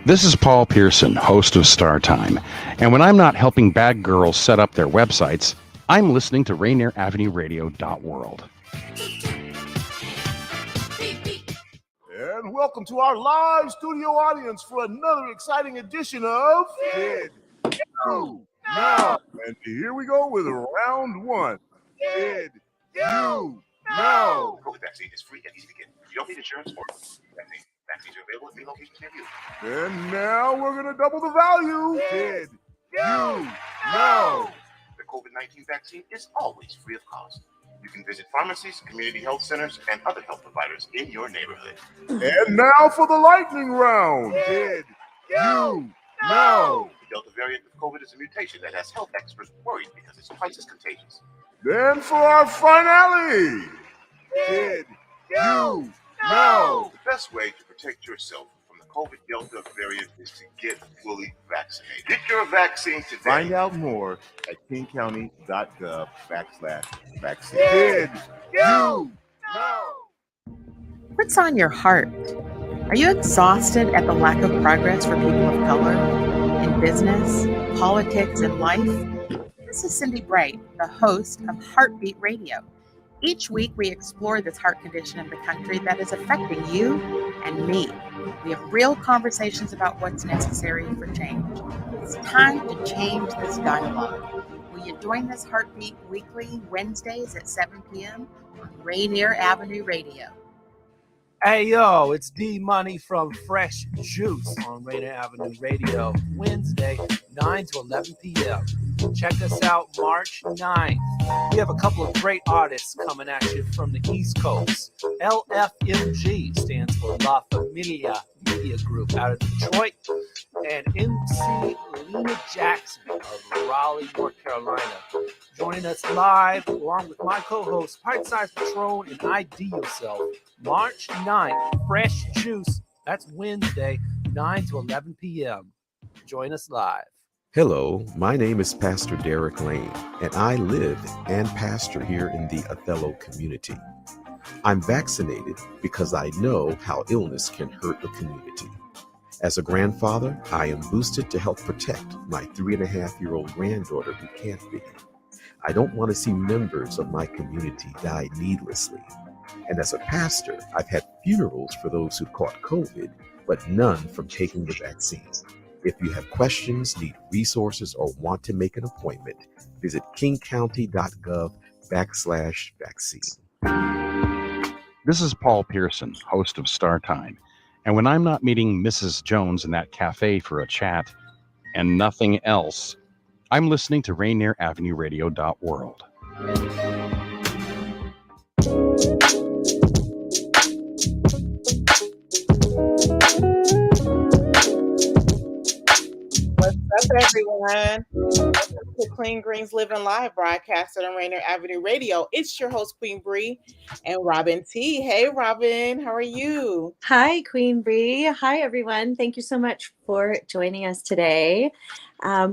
This is Paul Pearson, host of Star Time. And when I'm not helping bad girls set up their websites, I'm listening to Rainier Avenue Radio World. And welcome to our live studio audience for another exciting edition of Did You Know? And here we go with round one. Did you know? COVID vaccine is free and easy to get. You don't need insurance or vaccine. Vaccines are available at 3 locations near you. And now we're going to double the value. Did you know? The COVID-19 vaccine is always free of cost. You can visit pharmacies, community health centers, and other health providers in your neighborhood. And now for the lightning round. Did you know? The Delta variant of COVID is a mutation that has health experts worried because it's twice as contagious. Then for our finale. Did you know? The best way to protect yourself from the COVID Delta variant is to get fully vaccinated. Get your vaccine today. Find out more at kingcounty.gov/vaccine. Did you know? What's on your heart? Are you exhausted at the lack of progress for people of color in business, politics, and life? This is Cindy Bright, the host of Heartbeat Radio. Each week, we explore this heart condition in the country that is affecting you and me. We have real conversations about what's necessary for change. It's time to change this dialogue. Will you join this Heartbeat weekly, Wednesdays at 7 p.m. on Rainier Avenue Radio? Hey yo, it's D Money from Fresh Juice on Rainier Avenue Radio, Wednesday, 9 to 11 p.m. Check us out March 9th. We have a couple of great artists coming at you from the East Coast. LFMG stands for La Familia Media Group out of Detroit, and MC Lena Jackson of Raleigh, North Carolina. Joining us live along with my co-host, Pint Size Patron and ID Yourself, March 9th, Fresh Juice. That's Wednesday, 9 to 11 p.m. Join us live. Hello, my name is Pastor Derek Lane, and I live and pastor here in the Othello community. I'm vaccinated because I know how illness can hurt a community. As a grandfather, I am boosted to help protect my 3.5-year-old granddaughter who can't be. I don't want to see members of my community die needlessly. And as a pastor, I've had funerals for those who caught COVID, but none from taking the vaccine. If you have questions, need resources, or want to make an appointment, visit kingcounty.gov/vaccine. This is Paul Pearson, host of Star Time. And when I'm not meeting Mrs. Jones in that cafe for a chat and nothing else, I'm listening to Rainier Avenue Radio World. What's up, everyone? Welcome to Clean Greens Living Live, broadcasted on Rainier Avenue Radio. It's your host, Queen Bree, and Robyn T. Hey, Robyn, how are you? Hi, Queen Bree. Hi, everyone. Thank you so much for joining us today.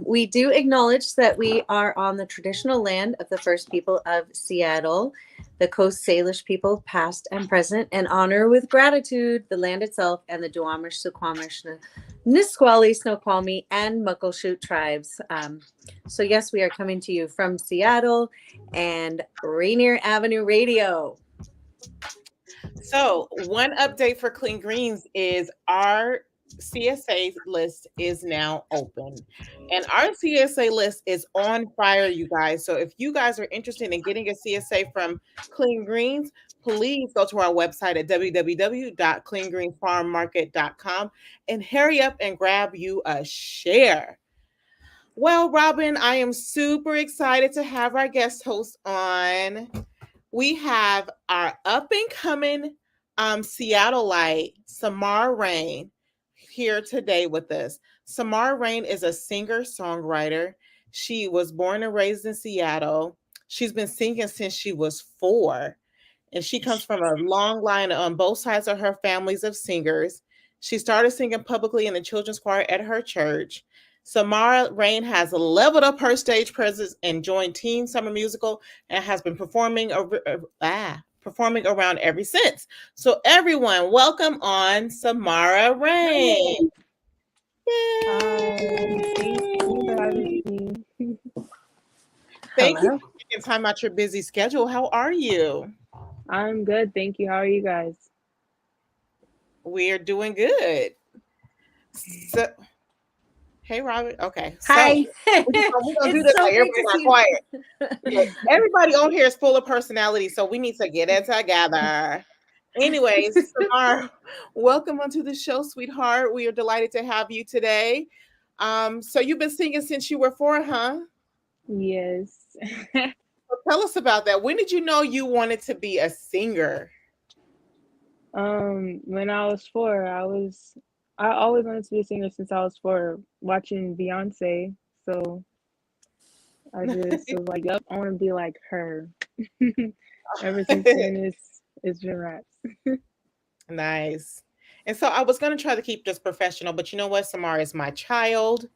We do acknowledge that we are on the traditional land of the first people of Seattle, the Coast Salish people, past and present, and honor with gratitude the land itself and the Duwamish, Suquamish, Nisqually, Snoqualmie, and Muckleshoot tribes. So yes, we are coming to you from Seattle and Rainier Avenue Radio. So one update for Clean Greens is our CSA list is now open, and our CSA list is on fire, you guys. So if you guys are interested in getting a CSA from Clean Greens, please go to our website at www.cleangreensfarmmarket.com and hurry up and grab you a share. Well, Robyn, I am super excited to have our guest host on. We have our up and coming Seattleite, Samarareign, here today with us. Samarareign is a singer-songwriter. She was born and raised in Seattle. She's been singing since she was 4, and she comes from a long line on both sides of her families of singers. She started singing publicly in the children's choir at her church. Samarareign has leveled up her stage presence and joined Teen Summer Musical and has been performing around ever since. So everyone, welcome on Samarareign. Hi. Thank you for having me. Thank you Hello. for taking time out your busy schedule. How are you? I'm good. Thank you. How are you guys? We're doing good. So, hey, Robyn. Okay, so Hi. we're gonna do It's this so like great everybody to got see quiet. you. Everybody on here is full of personality, so we need to get it together. Anyways, Samar, welcome onto the show, sweetheart. We are delighted to have you today. So you've been singing since you were 4, huh? Yes. So tell us about that. When did you know you wanted to be a singer? When I was 4, I always wanted to be a singer since I was 4, watching Beyonce. So I just was like, yep, I want to be like her. Ever since then, it's been raps. Nice. And so I was going to try to keep this professional, but you know what? Samara is my child.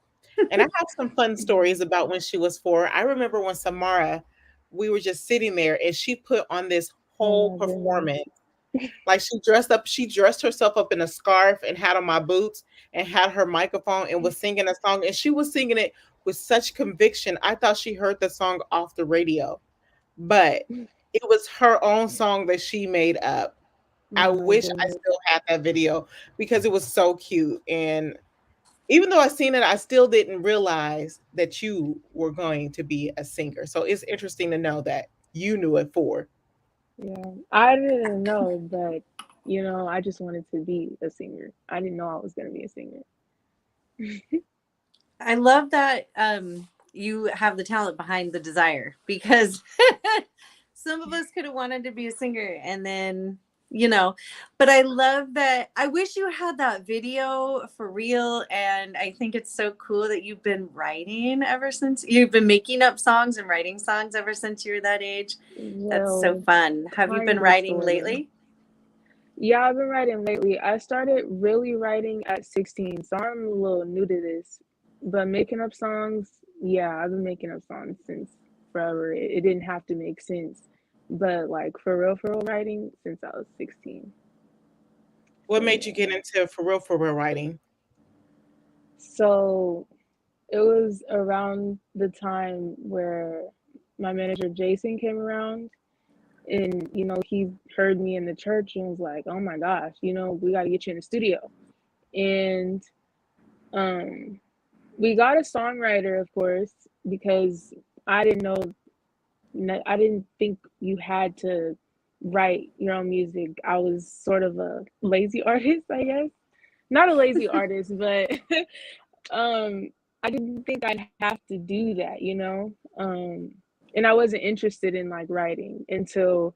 And I have some fun stories about when she was 4. I remember when Samara, we were just sitting there and she put on this whole Oh my goodness. performance. Like she dressed herself up in a scarf and had on my boots and had her microphone and was singing a song. And she was singing it with such conviction. I thought she heard the song off the radio, but it was her own song that she made up. I Oh my wish I goodness. still had that video because it was so cute. And even though I seen it, I still didn't realize that you were going to be a singer. So it's interesting to know that you knew at 4. Yeah. I didn't know, but I just wanted to be a singer. I didn't know I was going to be a singer. I love that you have the talent behind the desire, because some of us could have wanted to be a singer and then, but I love that. I wish you had that video for real. And I think it's so cool that you've been writing ever since. You've been making up songs and writing songs ever since you were that age. That's so Well, fun. Have you been kind of writing sort of. lately? Yeah, I've been writing lately. I started really writing at 16, so I'm a little new to this. But making up songs, yeah, I've been making up songs since forever. It didn't have to make sense. But like for real writing since I was 16. What So made you yeah. get into for real writing? So it was around the time where my manager Jason came around, and he heard me in the church and was like, oh my gosh, we got to get you in the studio. And we got a songwriter, of course, because I didn't think you had to write your own music. I was sort of a lazy artist, I guess. Not a lazy artist, but I didn't think I'd have to do that, and I wasn't interested in like writing until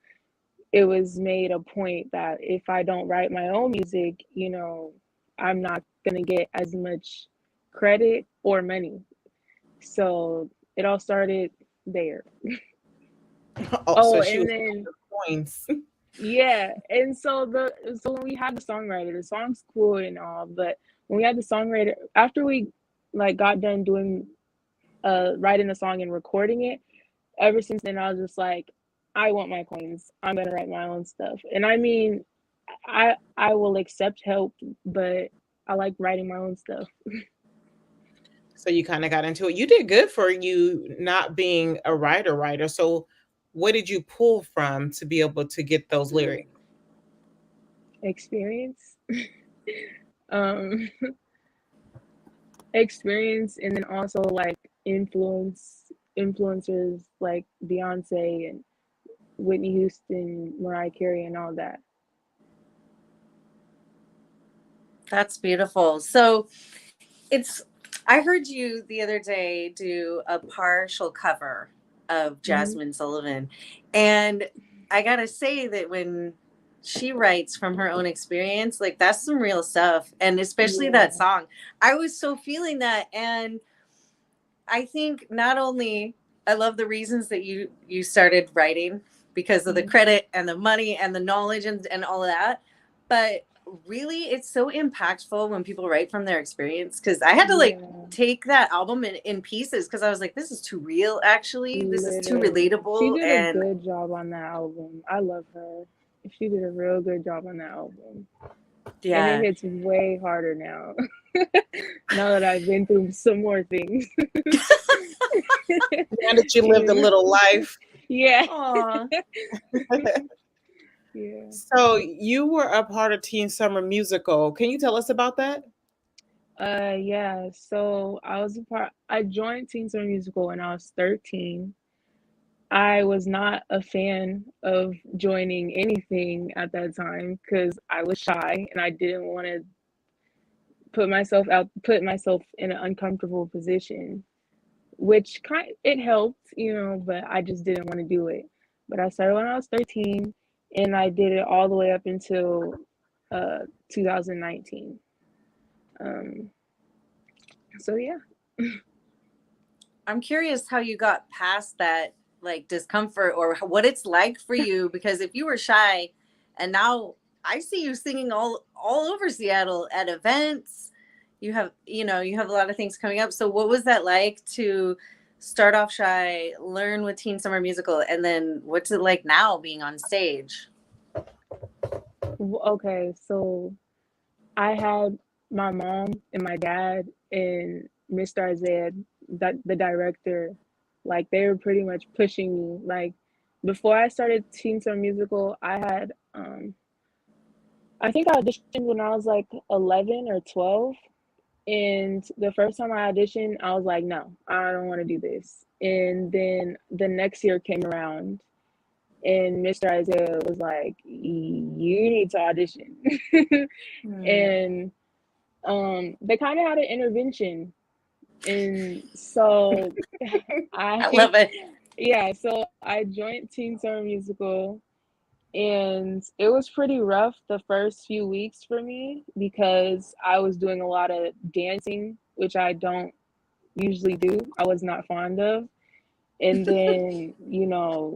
it was made a point that if I don't write my own music, I'm not gonna get as much credit or money. So it all started there. Oh, so Oh, she and was then points. yeah, and so when we had the songwriter, the song's cool and all, but when we had the songwriter, after we like got done doing writing the song and recording it, ever since then I was just like, I want my coins. I'm gonna write my own stuff. And I mean, I will accept help, but I like writing my own stuff. So you kind of got into it. You did good for you not being a writer. So what did you pull from to be able to get those lyrics? Experience. um Experience, and then also like influencers like Beyonce and Whitney Houston, Mariah Carey, and all that. That's beautiful. So I heard you the other day do a partial cover of Mm-hmm. Jasmine Sullivan. And I gotta say that when she writes from her own experience, like that's some real stuff. And especially that Yeah. song. I was so feeling that. And I think not only I love the reasons that you started writing because of the Mm-hmm. credit and the money and the knowledge and all of that, but really it's so impactful when people write from their experience, because I had to like Yeah, take that album in pieces because I was like, this is too real, actually. This is too literally. She relatable. did a And good job on that album. I love her. She did a real good job on that album. Yeah. And it hits way harder now. Now that I've been through some more things. Now that you lived a little life. Yeah. Aw. Yeah. So you were a part of Teen Summer Musical. Can you tell us about that? Yeah. So I joined Teen Summer Musical when I was 13. I was not a fan of joining anything at that time because I was shy and I didn't want to put myself in an uncomfortable position, which it helped, but I just didn't want to do it. But I started when I was 13 and I did it all the way up until 2019. So yeah. I'm curious how you got past that like discomfort or what it's like for you, because if you were shy and now I see you singing all over Seattle at events, you have a lot of things coming up. So what was that like to start off shy, learn with Teen Summer Musical, and then what's it like now being on stage? Okay, so I had my mom and my dad and Mr. Isaiah, the director, like they were pretty much pushing me. Like before I started Teen Summer Musical, I think I auditioned when I was like 11 or 12. And the first time I auditioned, I was like, no, I don't want to do this. And then the next year came around and Mr. Isaiah was like, you need to audition. And they kind of had an intervention. And so I love it. Yeah, so I joined Teen Summer Musical and it was pretty rough the first few weeks for me because I was doing a lot of dancing, which I don't usually do. I was not fond of. And then,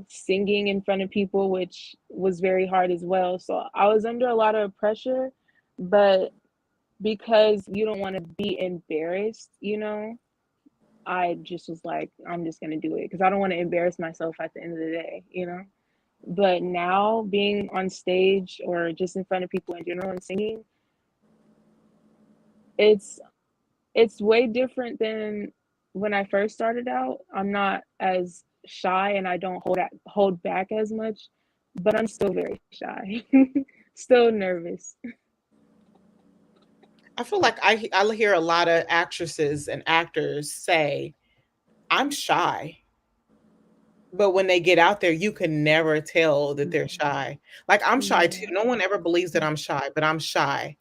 singing in front of people, which was very hard as well. So I was under a lot of pressure, but because you don't want to be embarrassed, I just was like, I'm just going to do it because I don't want to embarrass myself at the end of the day, But now being on stage or just in front of people in general and singing, it's way different than when I first started out. I'm not as shy and I don't hold back as much, but I'm still very shy. Still nervous. I feel like I hear a lot of actresses and actors say, I'm shy. But when they get out there, you can never tell that they're shy. Like I'm shy too. No one ever believes that I'm shy, but I'm shy.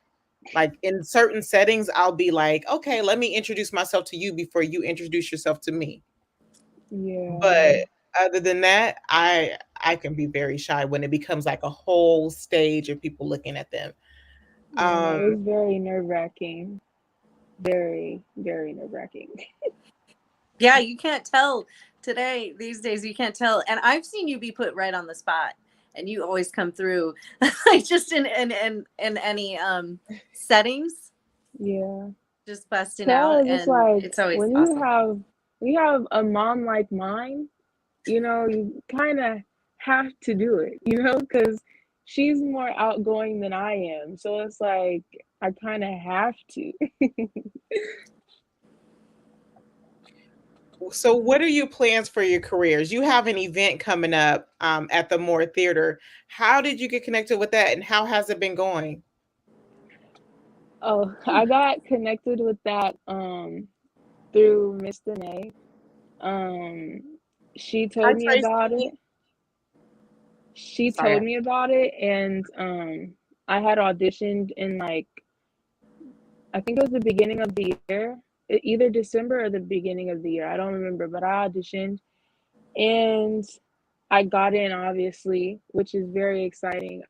Like in certain settings, I'll be like, okay, let me introduce myself to you before you introduce yourself to me. Yeah. But other than that, I can be very shy when it becomes like a whole stage of people looking at them. Yeah, it was very nerve-wracking. Very, very nerve-wracking. Yeah, you can't tell these days, you can't tell. And I've seen you be put right on the spot and you always come through like just in any settings. Yeah. Just busting out. It's And like it's always when awesome. you have a mom like mine, you kind of have to do it, because she's more outgoing than I am. So it's like I kind of have to. So what are your plans for your careers? You have an event coming up at the Moore Theater. How did you get connected with that and how has it been going? Oh, I got connected with that through Miss Danae. She told me about it. And I had auditioned in like, I think it was the beginning of the year, either December or the beginning of the year. I don't remember, but I auditioned and I got in, obviously, which is very exciting.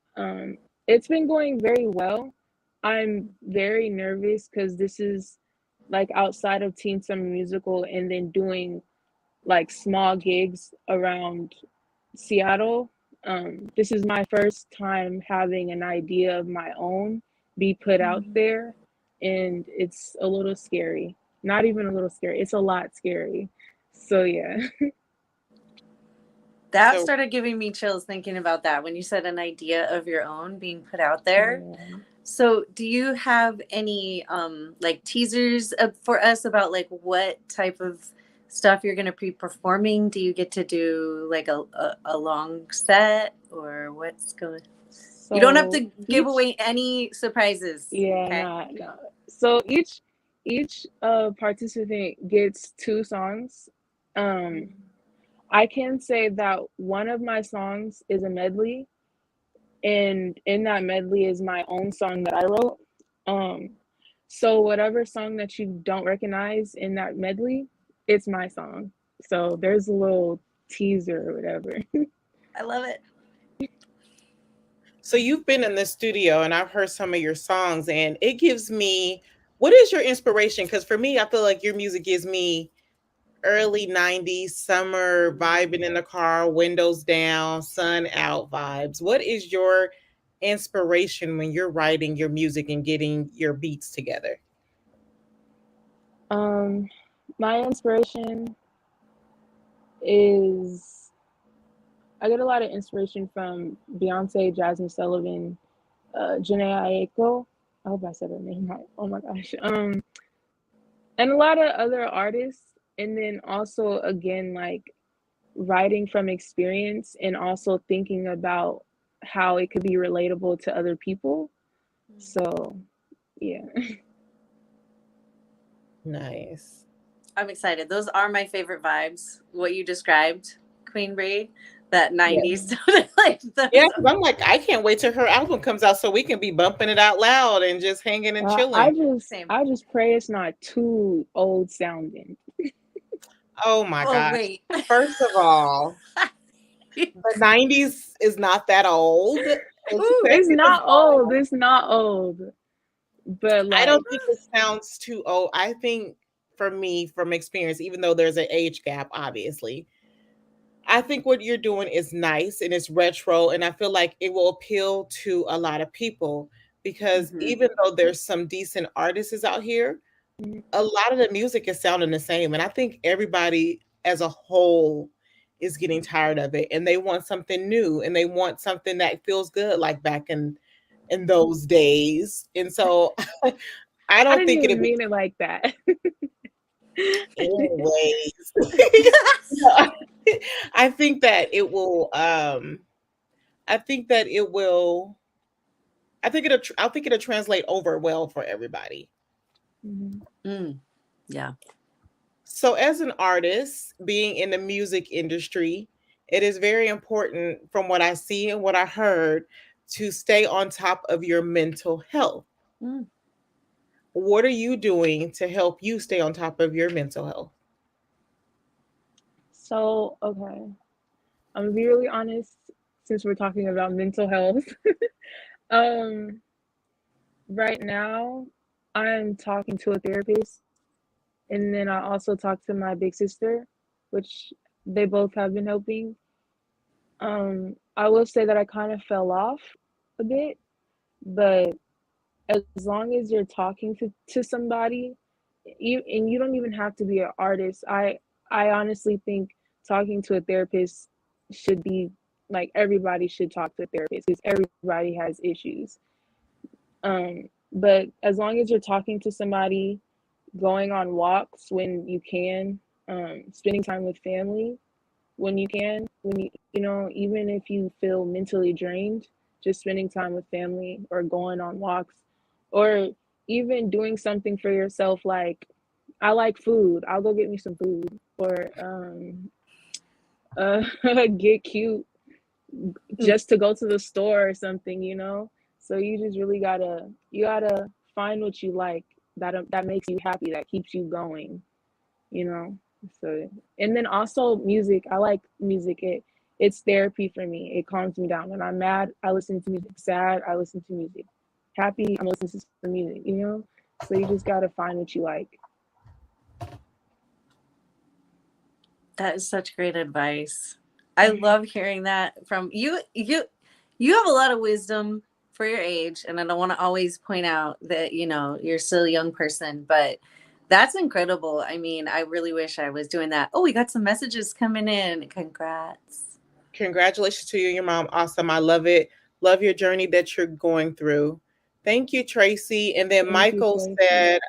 It's been going very well. I'm very nervous because this is like outside of Teen Summer Musical and then doing like small gigs around Seattle. This is my first time having an idea of my own be put out there, and it's a little scary. Not even a little scary, it's a lot scary. So yeah. That started giving me chills thinking about that when you said an idea of your own being put out there. So do you have any like teasers for us about like what type of stuff you're going to be performing? Do you get to do like a long set, or what's going? You don't have So to give away any surprises. yeah, Okay. no. So each participant gets 2 songs. I can say that one of my songs is a medley, and in that medley is my own song that I wrote. So whatever song that you don't recognize in that medley, it's my song. So there's a little teaser or whatever. I love it. So you've been in the studio and I've heard some of your songs, and it gives me, what is your inspiration? Because for me, I feel like your music gives me early 90s summer vibing in the car, windows down, sun out vibes. What is your inspiration when you're writing your music and getting your beats together? My inspiration is, I get a lot of inspiration from Beyonce, Jasmine Sullivan, Janae Aiko. I hope I said her name right. Oh my gosh. And a lot of other artists. And then also, again, like writing from experience and also thinking about how it could be relatable to other people. So, yeah. Nice. I'm excited. Those are my favorite vibes. What you described, Queen Bree, that 90s. Like yeah, I'm like, I can't wait till her album comes out so we can be bumping it out loud and just hanging and chilling. I just pray it's not too old sounding. Oh my gosh. Wait. First of all, the 90s is not that old. It's not old. It's not old. But like, I don't think it sounds too old. I think for me, from experience, even though there's an age gap, obviously, I think what you're doing is nice and it's retro. And I feel like it will appeal to a lot of people because even though there's some decent artists out here, a lot of the music is sounding the same. And I think everybody as a whole is getting tired of it and they want something new and they want something that feels good, like back in those days. And so I don't think it'd mean it like that. Anyways. I think that it will it'll translate over well for everybody. Yeah. So as an artist, being in the music industry, it is very important, from what I see and what I heard, to stay on top of your mental health. What are you doing to help you stay on top of your mental health? So, okay. I'm gonna be really honest, since we're talking about mental health. Right now, I'm talking to a therapist. And then I also talked to my big sister, which they both have been helping. I will say that I kind of fell off a bit, but as long as you're talking to somebody, and you don't even have to be an artist. I honestly think talking to a therapist should be like, everybody should talk to a therapist because everybody has issues. But as long as you're talking to somebody, going on walks when you can, spending time with family when you can, even if you feel mentally drained, just spending time with family or going on walks, or even doing something for yourself. Like, I like food, I'll go get me some food, or get cute just to go to the store or something, so you just really gotta find what you like that makes you happy, that keeps you going, so. And then also music. I like music. It's therapy for me. It calms me down. When I'm mad, I listen to music. Sad, I listen to music. Happy, I'm listening to some music, so you just gotta find what you like. That is such great advice. I love hearing that from you. You have a lot of wisdom for your age, and I don't want to always point out that you're still a young person, but that's incredible. I mean, I really wish I was doing that. Oh, we got some messages coming in. Congrats. Congratulations to you and your mom. Awesome. I love it. Love your journey that you're going through. Thank you, Tracy. And then Thank you, Michael Tracy. said,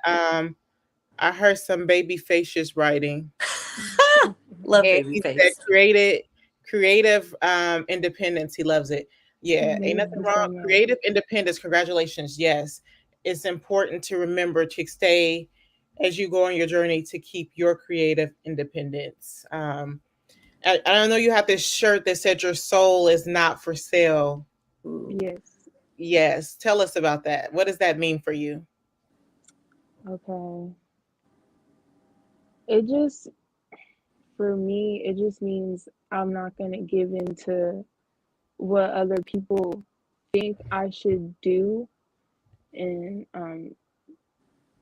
I heard some baby facious writing. Love And baby he said face. creative independence. He loves it. Yeah, ain't Thank nothing you wrong. so much. Creative independence. Congratulations. Yes, it's important to remember to stay as you go on your journey to keep your creative independence. I know you have this shirt that said your soul is not for sale. Ooh. Yes. Yes, tell us about that. What does that mean for you? Okay. It just, for me, it just means I'm not going to give in to what other people think I should do. And I'm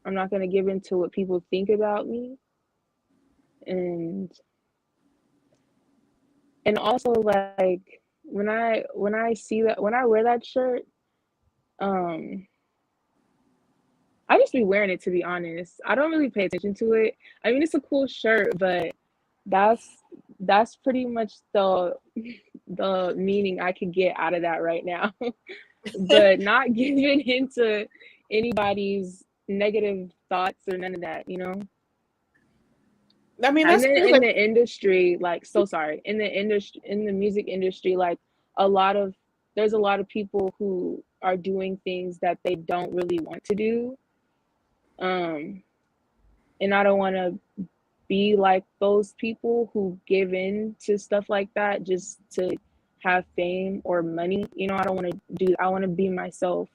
not going to give in to what people think about me. And also, like, when I see that, when I wear that shirt, um I just be wearing it, to be honest. I don't really pay attention to it. I mean, it's a cool shirt, but that's pretty much the meaning I could get out of that right now. But not giving into anybody's negative thoughts or none of that, you know? I mean, And that's then cool. in the industry, like, so sorry, in the music industry, like, there's a lot of people who are doing things that they don't really want to do. Um, and I don't want to be like those people who give in to stuff like that just to have fame or money. You know, I don't want to do, I want to be myself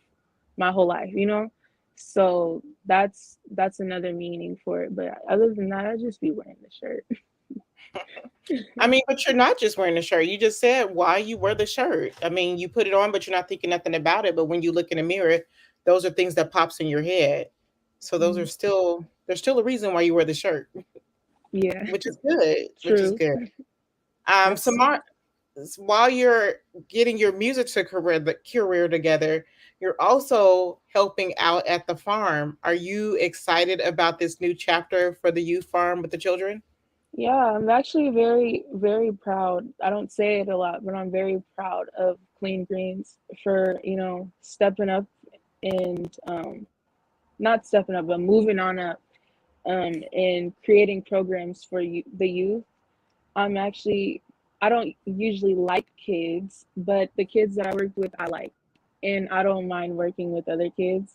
my whole life, you know? So that's another meaning for it. But other than that, I just be wearing the shirt. I mean, but you're not just wearing the shirt. You just said why you wear the shirt. I mean, you put it on, but you're not thinking nothing about it. But when you look in the mirror, those are things that pops in your head. So those are still there's still a reason why you wear the shirt, Yeah, which is good. Which is true. good. So That's while you're getting your music to career together, you're also helping out at the farm. Are you excited about this new chapter for the youth farm with the children? Yeah, I'm actually very, very proud. I don't say it a lot, but I'm very proud of Clean Greens for, stepping up and not stepping up, but moving on up and creating programs for the youth. I'm actually, I don't usually like kids, but the kids that I work with, I like. And I don't mind working with other kids.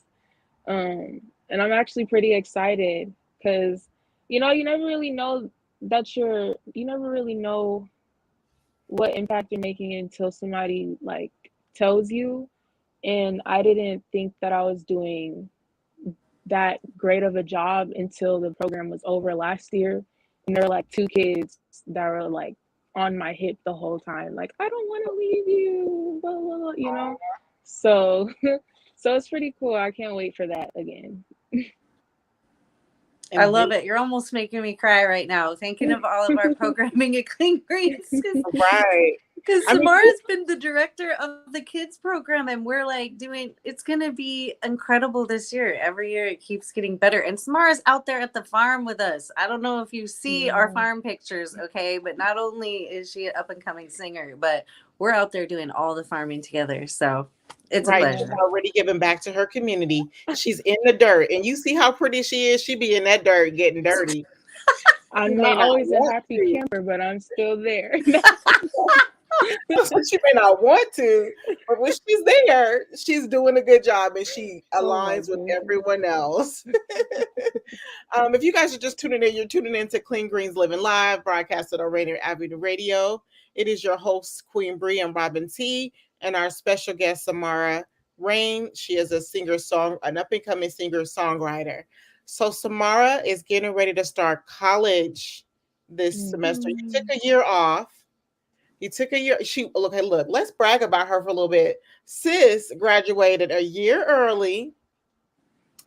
And I'm actually pretty excited because, you never really know you never really know what impact you're making until somebody like tells you. And I didn't think that I was doing that great of a job until the program was over last year. And there were like two kids that were like on my hip the whole time, like, I don't want to leave you, blah, blah, blah, you know? So, so it's pretty cool. I can't wait for that again. I love it. You're almost making me cry right now, thinking of all of our programming at Clean Greens. Right. Because Samara's been the director of the kids program, and we're like it's going to be incredible this year. Every year it keeps getting better. And Samara's out there at the farm with us. I don't know if you see our farm pictures, okay? But not only is she an up and coming singer, but we're out there doing all the farming together. So it's a pleasure. She's already giving back to her community. She's in the dirt. And you see how pretty she is? She be in that dirt getting dirty. I'm not always a happy camper, but I'm still there. She may not want to, but when she's there, she's doing a good job and she aligns with everyone else. If you guys are just tuning in, you're tuning in to Clean Greens Living Live, broadcasted on Rainier Avenue Radio. It is your host, Queen Bree and Robyn T, and our special guest, Samarareign. She is an up-and-coming singer-songwriter. So Samara is getting ready to start college this semester. You took a year off. You took a year. Look, let's brag about her for a little bit. Sis graduated a year early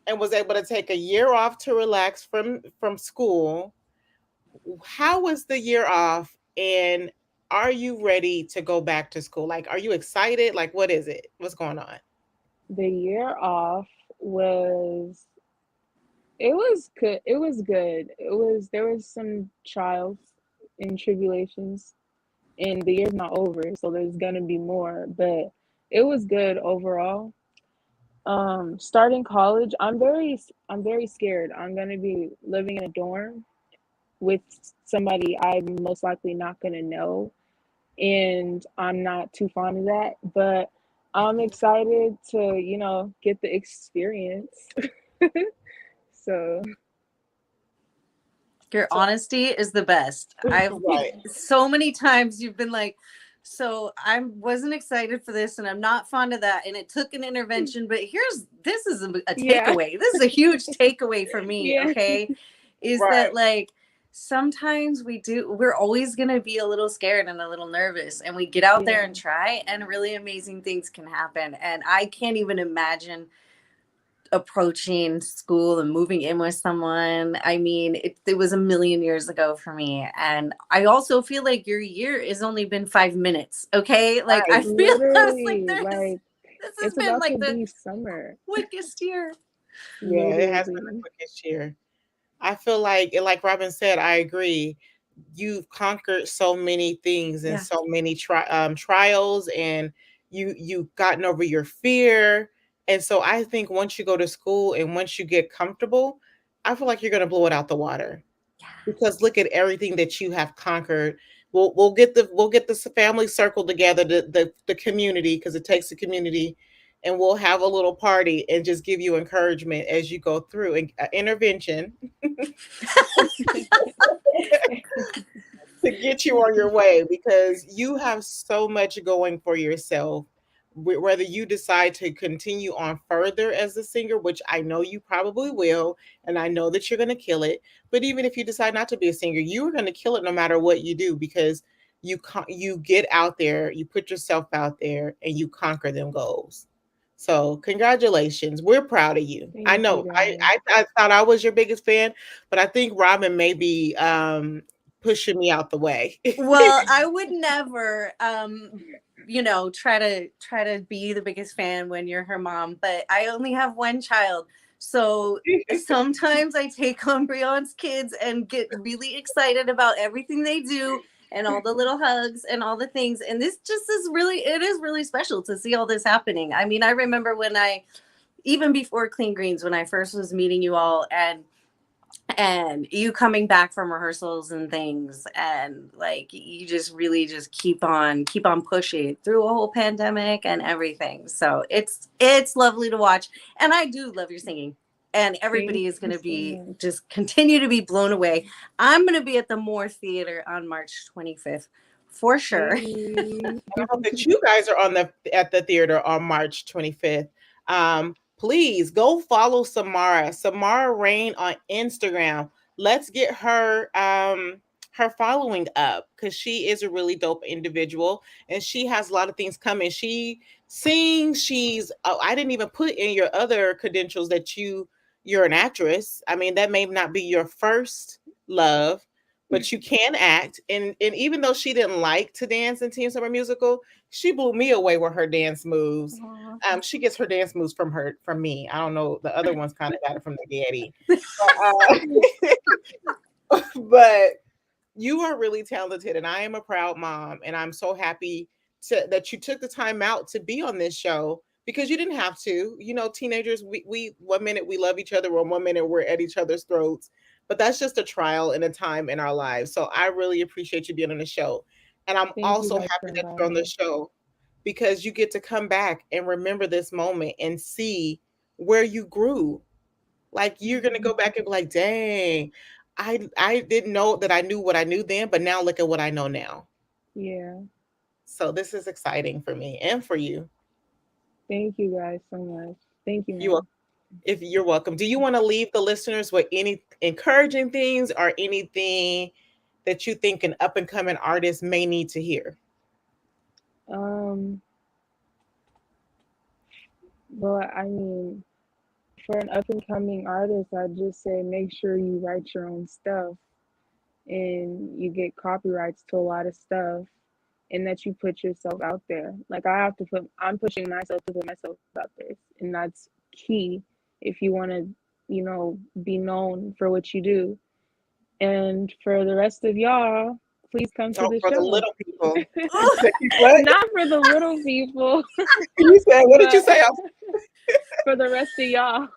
and was able to take a year off to relax from school. How was the year off? And are you ready to go back to school? Like, are you excited? Like, what is it? What's going on? The year off was good. It was good. There was some trials and tribulations, and the year's not over, so there's gonna be more, but it was good overall. Starting college, I'm very scared. I'm gonna be living in a dorm with somebody I'm most likely not gonna know, and I'm not too fond of that. But I'm excited to, get the experience. So Your honesty is the best. I've Right. so many times you've been like, so I wasn't excited for this and I'm not fond of that. And it took an intervention, but this is a Yeah. takeaway. This is a huge takeaway for me. Yeah. Okay. Is Right. that like, sometimes we're always going to be a little scared and a little nervous, and we get out there Yeah. and try, and really amazing things can happen. And I can't even imagine approaching school and moving in with someone. I mean, it was a million years ago for me. And I also feel like your year has only been 5 minutes. Okay. Like I feel Literally, this has it's been about like to the be summer. quickest year. Yeah, it has been the quickest year. I feel like Robyn said, I agree. You've conquered so many things and Yeah. so many trials, and you've gotten over your fear. And so I think once you go to school and once you get comfortable, I feel like you're going to blow it out the water. Yeah. Because look at everything that you have conquered. We'll get the family circle together, the community, because it takes a community, and we'll have a little party and just give you encouragement as you go through and intervention to get you on your way, because you have so much going for yourself. Whether you decide to continue on further as a singer, which I know you probably will, and I know that you're going to kill it. But even if you decide not to be a singer, you are going to kill it no matter what you do, because you get out there, you put yourself out there, and you conquer them goals. So congratulations. We're proud of you. I Thank know you, I guys. thought I was your biggest fan, but I think Robyn may be pushing me out the way. Well, I would never try to be the biggest fan when you're her mom, but I only have one child. So sometimes I take on Breon's kids and get really excited about everything they do and all the little hugs and all the things. And this just is really special to see all this happening. I mean, I remember even before Clean Greens, when I first was meeting you all, and you coming back from rehearsals and things, and like you just really just keep on pushing through a whole pandemic and everything. So it's lovely to watch, and I do love your singing, and everybody is going to be just continue to be blown away. I'm going to be at the Moore Theater on March 25th for sure. I hope that you guys are at the theater on March 25th. Please go follow Samarareign on Instagram. Let's get her following up, because she is a really dope individual, and she has a lot of things coming. She sings. I didn't even put in your other credentials that you're an actress. I mean, that may not be your first love, but you can act. And even though she didn't like to dance in Teen Summer Musical, she blew me away with her dance moves. She gets her dance moves from me. I don't know. The other ones kind of got it from the daddy. But you are really talented, and I am a proud mom, and I'm so happy that you took the time out to be on this show, because you didn't have to. Teenagers, we 1 minute we love each other, or 1 minute we're at each other's throats. But that's just a trial and a time in our lives. So I really appreciate you being on the show. And I'm also happy that you're on the show, because you get to come back and remember this moment and see where you grew. Like, you're going to go back and be like, dang, I didn't know that I knew what I knew then, but now look at what I know now. Yeah. So this is exciting for me and for you. Thank you guys so much. Thank you. You're welcome. Do you want to leave the listeners with any encouraging things, or anything that you think an up and coming artist may need to hear? Well, I mean, for an up and coming artist, I'd just say make sure you write your own stuff, and you get copyrights to a lot of stuff, and that you put yourself out there. Like, I'm pushing myself to put myself out there, and that's key if you want to, be known for what you do. And for the rest of y'all, please come to the show. For the little people. Not for the little people. You said, what did you say? for the rest of y'all.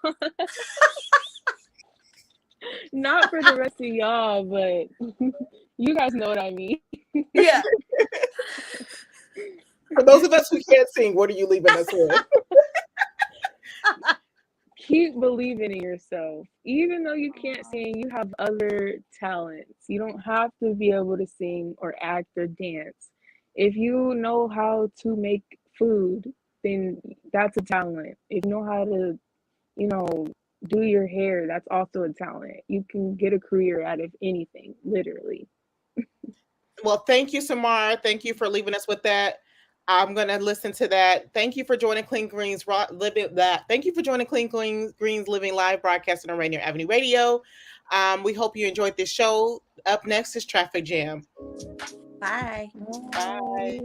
Not for the rest of y'all, but you guys know what I mean. Yeah. For those of us who can't sing, what are you leaving us with? Keep believing in yourself. Even though you can't sing, you have other talents. You don't have to be able to sing or act or dance. If you know how to make food, then that's a talent. If you know how to, do your hair, that's also a talent. You can get a career out of anything, literally. Well, thank you, Samara. Thank you for leaving us with that. I'm going to listen to that. Thank you for joining Clean Greens Living that. Thank you for joining Clean Greens Living Live broadcasting on Rainier Avenue Radio. We hope you enjoyed this show. Up next is Traffic Jam. Bye. Bye.